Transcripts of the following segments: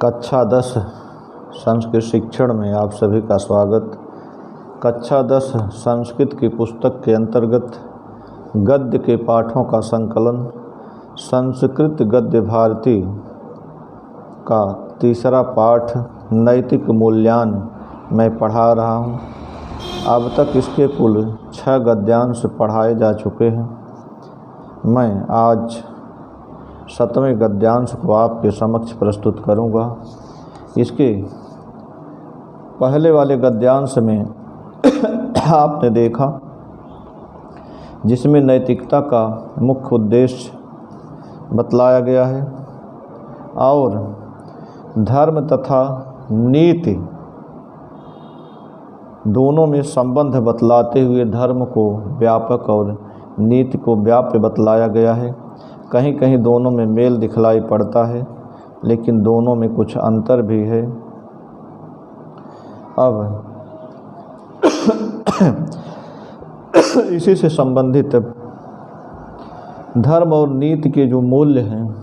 कक्षा 10 संस्कृत शिक्षण में आप सभी का स्वागत। कक्षा 10 संस्कृत की पुस्तक के अंतर्गत गद्य के पाठों का संकलन संस्कृत गद्य भारती का तीसरा पाठ नैतिक मूल्यांकन मैं पढ़ा रहा हूँ। अब तक इसके कुल 6 गद्यांश पढ़ाए जा चुके हैं। मैं आज 7वें गद्यांश को आपके समक्ष प्रस्तुत करूंगा। इसके पहले वाले गद्यांश में आपने देखा जिसमें नैतिकता का मुख्य उद्देश्य बतलाया गया है और धर्म तथा नीति दोनों में संबंध बतलाते हुए धर्म को व्यापक और नीति को व्याप्य बतलाया गया है। कहीं कहीं दोनों में मेल दिखलाई पड़ता है, लेकिन दोनों में कुछ अंतर भी है। अब इसी से संबंधित धर्म और नीति के जो मूल्य हैं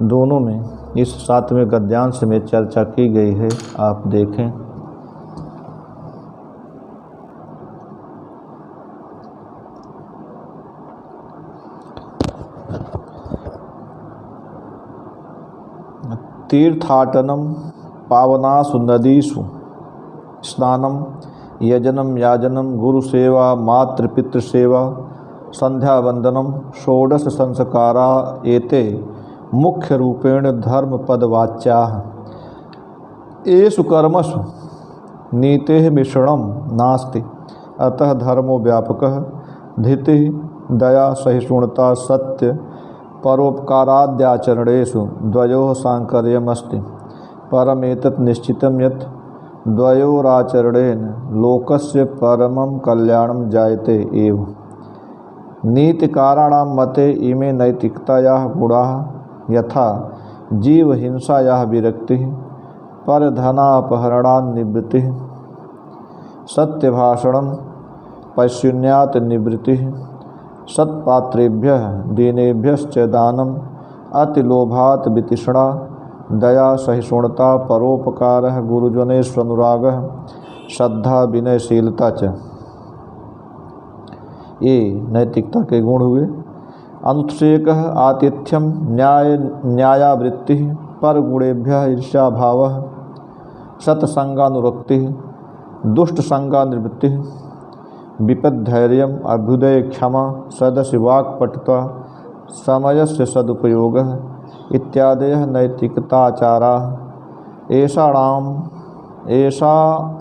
दोनों में इस 7वें गद्यांश में चर्चा की गई है। आप देखें। तीर्थाटनम पावनासु नदीषु स्नानम यजनम याजनम गुरुसेवा मातृपितृसेवा संध्यावंदनम षोडश संस्कारा एते मुख्य रूपेण धर्मपदवाच्याः। एषु कर्मसु नीतेः मिश्रणं नास्ति, अतः धर्मो व्यापकः। धृतिः दया सहिष्णुता सत्य परोपकाराद्याचरणेषु द्वयोः साङ्कर्यमस्ति। परमेतत् निश्चितं यत् द्वयोराचरणेन लोकस्य परमं कल्याणं जायते एव। नीतिकाराणां मते इमे नैतिकतायाः गुणाः यथा जीवहिंसायाः विरक्तिः परधनापहरणान्निवृत्तिः सत्यभाषणं पैशून्यात् निवृत्तिः सत्पात्रेभ्यः दीनेभ्यश्च दानम् अतिलोभात् वितृष्णा दया सहिष्णुता परोपकारः गुरुजनेष्वनुरागः श्रद्धा विनयशीलता च। ये नैतिकता के गुण हुए। अनुच्छेकः आतिथ्यम न्यायावृत्तिः परगुणेभ्यः ईर्ष्याभावः सत्संगानुरक्तिः दुष्टसंगानिवृत्तिः विपद्धैर्यम् अभ्युदय क्षमा सदस्य वाक्पटुता समयस्य सदुपयोगः इत्यादयः नैतिकताचाराः।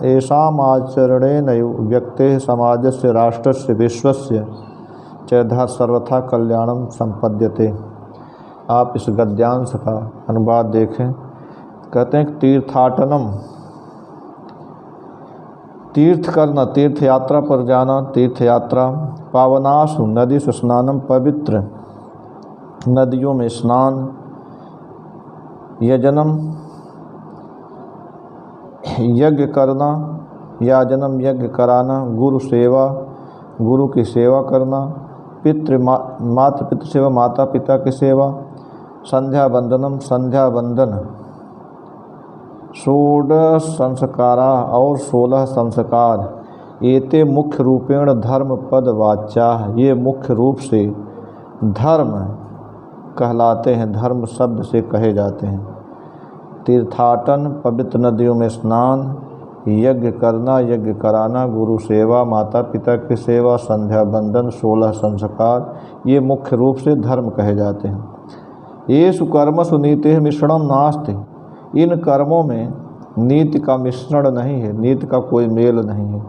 येषामाचरणेन व्यक्तेः समाजस्य राष्ट्रस्य विश्वस्य च सर्वथा कल्याणं संपद्यते। आप इस गद्यांश का अनुवाद देखें। कहते हैं तीर्थाटनम, तीर्थ करना, तीर्थ यात्रा पर जाना, तीर्थ यात्रा। पावनासु नदीषु स्नानम, पवित्र नदियों में स्नान। यजनम, यज्ञ करना। याजनम, यज्ञ कराना। गुरु सेवा, गुरु की सेवा करना। मातृपितृ सेवा, माता पिता की सेवा। संध्या वंदनम, संध्या वंदन। 16 संस्कारा और 16 संस्कार। एते मुख्य रूपेण धर्म पद वाच्याः। ये मुख्य रूप से धर्म कहलाते हैं, धर्म शब्द से कहे जाते हैं। तीर्थाटन, पवित्र नदियों में स्नान। यज्ञ करना, यज्ञ कराना। गुरु सेवा, माता पिता की सेवा। संध्या वंदन, 16 संस्कार। ये मुख्य रूप से धर्म कहे जाते हैं। येषु कर्मसु नीतिः मिश्रणं नास्ति। इन कर्मों में नीति का मिश्रण नहीं है, नीति का कोई मेल नहीं है।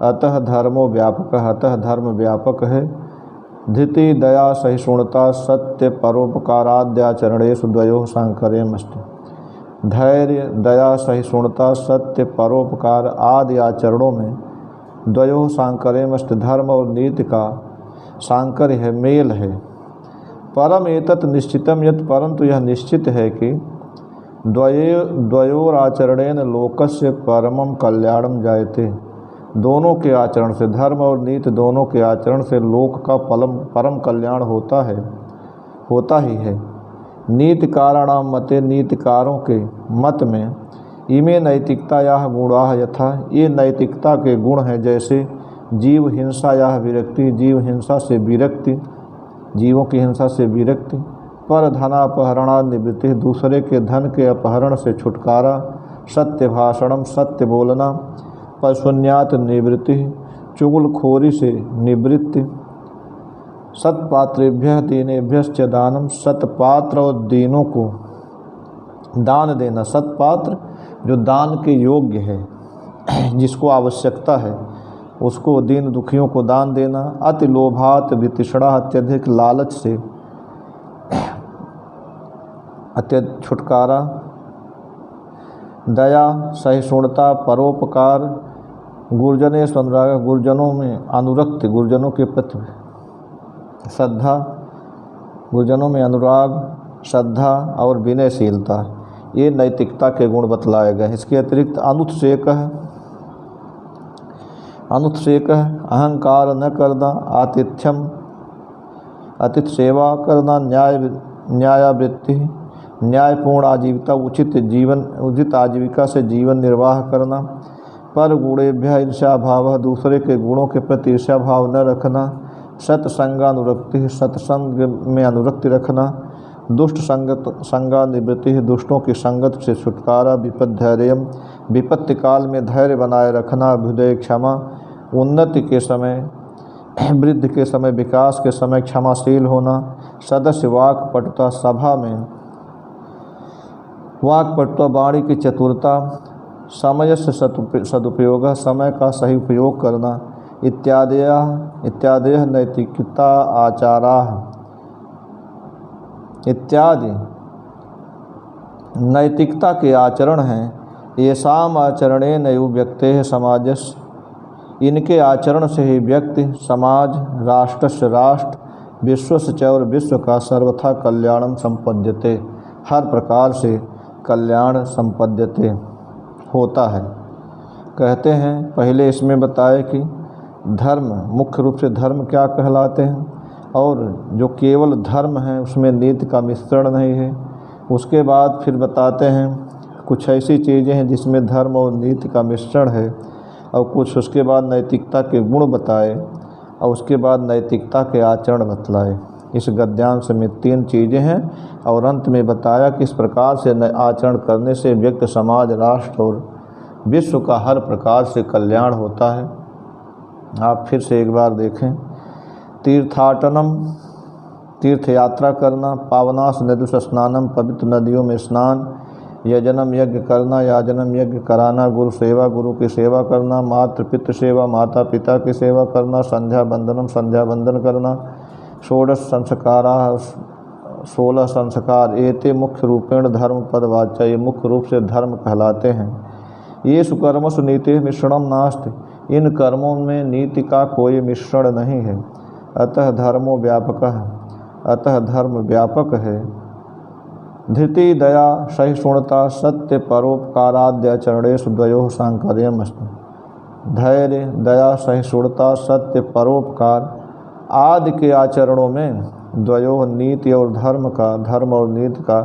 अतः धर्मो व्यापक, अतः धर्म व्यापक है। धृति दया सहिष्णुता सत्य परोपकाराद्याचरणेषु द्वयोः साङ्कर्यमस्ति। धैर्य दया सहिष्णुता सत्य परोपकार आदि आचरणों में द्वयोः साङ्कर्यमस्ति। धर्म और नीति का साङ्कर्य है, मेल है। परम एतत् निश्चितम यत्, परंतु यह निश्चित है कि द्वयोराचरणेन लोकस्य परमं कल्याणं जायते। दोनों के आचरण से, धर्म और नीति दोनों के आचरण से लोक का परम कल्याण होता ही है। नीतिकाराणां मते, नीतिकारों के मत में, इमे नैतिकता या गुणाः यथा, ये नैतिकता के गुण हैं जैसे जीव हिंसा या विरक्ति, जीव हिंसा से विरक्ति, जीवों की हिंसा से विरक्ति, पर धनापहरणा निवृत्ति, दूसरे के धन के अपहरण से छुटकारा, सत्य भाषणम, सत्य बोलना, पशुन्यात निवृत्ति, चुगलखोरी से निवृत्ति, सत्पात्रेभ्यः दीनेभ्यश्च दानम, सत्पात्र और दीनों को दान देना, सत्पात्र जो दान के योग्य है, जिसको आवश्यकता है उसको, दीन दुखियों को दान देना, अति लोभात वितृष्णा, अत्यधिक लालच से अत्यधिक छुटकारा, दया, सहिष्णुता, परोपकार, गुरजने अनुराग, गुरजनों में अनुरक्ति, गुरजनों के प्रति श्रद्धा, गुरजनों में अनुराग, श्रद्धा और विनयशीलता, ये नैतिकता के गुण बतलाए गए। इसके अतिरिक्त अनुत्सेक है, अनुत्सेक अहंकार न करना, आतिथ्यम, अतिथि सेवा करना, न्यायावृत्ति, न्यायपूर्ण आजीविका, उचित जीवन, उचित आजीविका से जीवन निर्वाह करना, पर गुणेभ्यः ईर्ष्या भाव, दूसरे के गुणों के प्रति ईर्ष्या भाव न रखना, सत्संगानुरक्ति, सत्संग में अनुरक्ति रखना, दुष्ट संगा निवृत्ति, दुष्टों की संगत से छुटकारा, विपद्धैर्यम, विपत्ति काल में धैर्य बनाए रखना, अभ्युदय क्षमा, उन्नति के समय, वृद्धि के समय, विकास के समय क्षमाशील होना, सदस्य वाक्पटुता, सभा में वाक्पटुता, वाणी की चतुरता, समय से सदुपयोग, समय का सही उपयोग करना, इत्यादि नैतिकता आचारा, इत्यादि नैतिकता के आचरण हैं। येषाम् आचरणेन व्यक्तेः समाजस्य, इनके आचरण से ही व्यक्ति, समाज, राष्ट्रस्य राष्ट्र, विश्वस्य च और विश्व का सर्वथा कल्याणम संपद्यते, हर प्रकार से कल्याण संपद्यते होता है। कहते हैं पहले इसमें बताए कि धर्म, मुख्य रूप से धर्म क्या कहलाते हैं, और जो केवल धर्म है उसमें नीति का मिश्रण नहीं है। उसके बाद फिर बताते हैं कुछ ऐसी चीज़ें हैं जिसमें धर्म और नीति का मिश्रण है, और कुछ उसके बाद नैतिकता के गुण बताए, और उसके बाद नैतिकता के आचरण बतलाए। इस गद्यांश में 3 चीज़ें हैं, और अंत में बताया कि इस प्रकार से आचरण करने से व्यक्ति, समाज, राष्ट्र और विश्व का हर प्रकार से कल्याण होता है। आप फिर से एक बार देखें। तीर्थाटनम, तीर्थ यात्रा करना, पावनास नदुष स्नानम, पवित्र नदियों में स्नान, यजनम, यज्ञ करना, याजनम, यज्ञ कराना, गुरु सेवा, गुरु की सेवा करना, मातृ पितृ सेवा, माता पिता की सेवा करना, संध्या बंदनम, संध्या बंदन करना, षोडश संस्कारा, 16 संस्कार, एते मुख्य रूपेण धर्म पदवाच्य, ये मुख्य रूप से धर्म कहलाते हैं। ये सुकर्मसु नीति मिश्रणम नास्ति, इन कर्मों में नीति का कोई मिश्रण नहीं है। अतः धर्मो व्यापक है, अतः धर्म व्यापक है। धृति, दया, सहिष्णुता, सत्य, परोपकाराद्याचरणेषु द्वयोः साङ्कर्यम् अस्ति। धैर्य, दया, सहिष्णुता, सत्य, परोपकार आदि के आचरणों में द्वयोः, नीति और धर्म का, धर्म और नीति का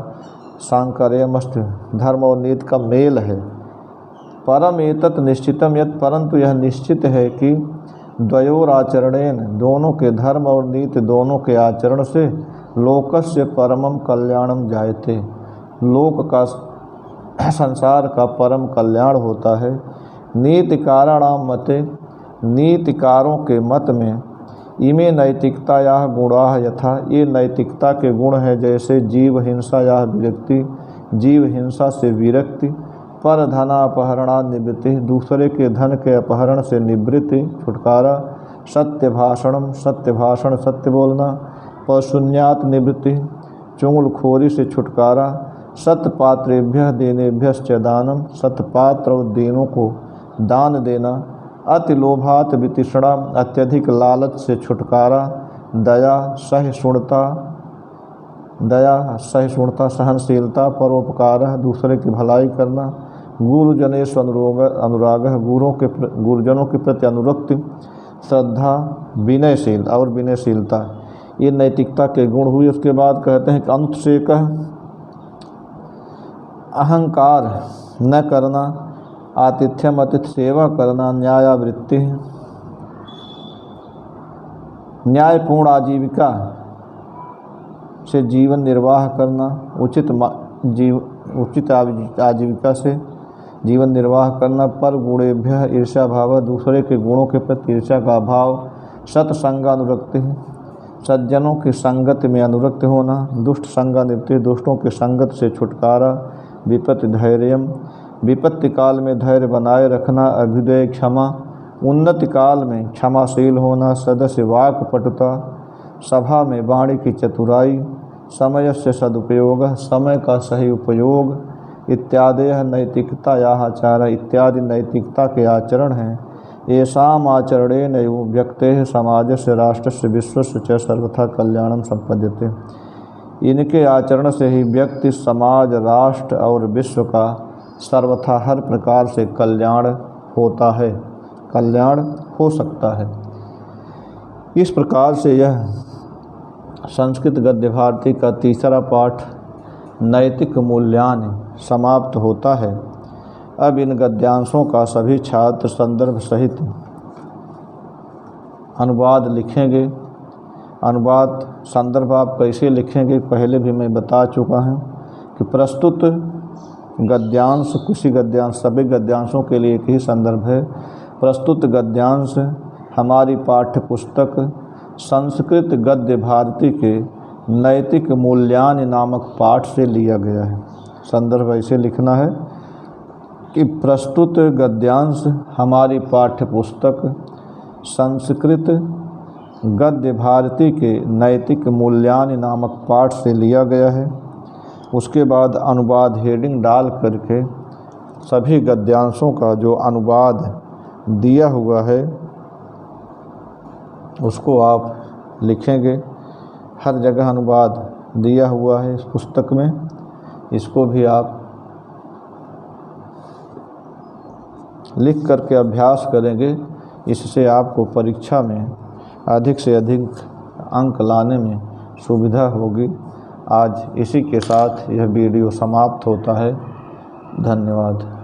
साङ्कर्यम् अस्ति, धर्म और नीति का मेल है। परम एतत् निश्चितम यत्, परंतु यह निश्चित है कि द्वयोराचरणेन, दोनों के धर्म और नीति दोनों के आचरण से लोकस्य परमम कल्याणम जायते, लोक का, संसार का परम कल्याण होता है। नीतिकाराणाम मते, नीतिकारों के मत में, इमे नैतिकता या गुणाः यथा, ये नैतिकता के गुण हैं जैसे जीव हिंसा या विरक्ति, जीव हिंसा से विरक्ति, पर धनापहरणा निवृत्ति, दूसरे के धन के अपहरण से निवृत्ति, छुटकारा, सत्य भाषणम, सत्य भाषण, सत्य बोलना, पशुन्यात निवृत्ति, चुगलखोरी से छुटकारा, सत्पात्रेभ्यः दीनेभ्यश्च दानम, सत्पात्र और दीनों को दान देना, अति लोभात वितृष्णा, अत्यधिक लालच से छुटकारा, दया, सहिष्णुता, सहनशीलता, परोपकार, दूसरे की भलाई करना, गुरुजनेश अनुराग, गुरुजनों के प्रति अनुरक्ति, श्रद्धा, विनयशील और विनयशीलता, ये नैतिकता के गुण हुए। उसके बाद कहते हैं कि अनुत्सेक, अहंकार न करना, आतिथ्यम अतिथि सेवा करना, न्यायावृत्ति न्यायपूर्ण आजीविका से जीवन निर्वाह करना, उचित आजीविका से जीवन निर्वाह करना, पर गुणेभ्यः ईर्ष्या भाव, दूसरे के गुणों के प्रति ईर्ष्या का अभाव, सत्संगानुरक्ति सज्जनों की संगत में अनुरक्त होना, दुष्ट संगानिवृत्ति दुष्टों की संगत से छुटकारा, विपत्ति धैर्यम विपत्ति काल में धैर्य बनाए रखना, अभ्युदय क्षमा उन्नति काल में क्षमाशील होना, सदस्य वाक पटुता सभा में वाणी की चतुराई, समय से सदुपयोग समय का सही उपयोग, इत्यादि नैतिकता या आचार इत्यादि नैतिकता के आचरण हैं। येषाम् आचरणेन व्यक्तेः समाजस्य राष्ट्रस्य विश्वस्य च सर्वथा कल्याणं संपद्यते। इनके आचरण से ही व्यक्ति, समाज, राष्ट्र और विश्व का सर्वथा हर प्रकार से कल्याण होता है, कल्याण हो सकता है। इस प्रकार से यह संस्कृत गद्य भारती का तीसरा पाठ नैतिक मूल्यांकन समाप्त होता है। अब इन गद्यांशों का सभी छात्र संदर्भ सहित अनुवाद लिखेंगे। अनुवाद संदर्भ आप कैसे लिखेंगे पहले भी मैं बता चुका हूँ कि प्रस्तुत गद्यांश किसी गद्यांश सभी गद्यांशों के लिए एक ही संदर्भ है। प्रस्तुत गद्यांश हमारी पाठ्य पुस्तक संस्कृत गद्य भारती के नैतिक मूल्यांकन नामक पाठ से लिया गया है। संदर्भ ऐसे लिखना है कि प्रस्तुत गद्यांश हमारी पाठ्य पुस्तक संस्कृत गद्य भारती के नैतिक मूल्यांकन नामक पाठ से लिया गया है। उसके बाद अनुवाद हेडिंग डाल करके सभी गद्यांशों का जो अनुवाद दिया हुआ है उसको आप लिखेंगे। हर जगह अनुवाद दिया हुआ है इस पुस्तक में, इसको भी आप लिख करके अभ्यास करेंगे। इससे आपको परीक्षा में अधिक से अधिक अंक लाने में सुविधा होगी। आज इसी के साथ यह वीडियो समाप्त होता है। धन्यवाद।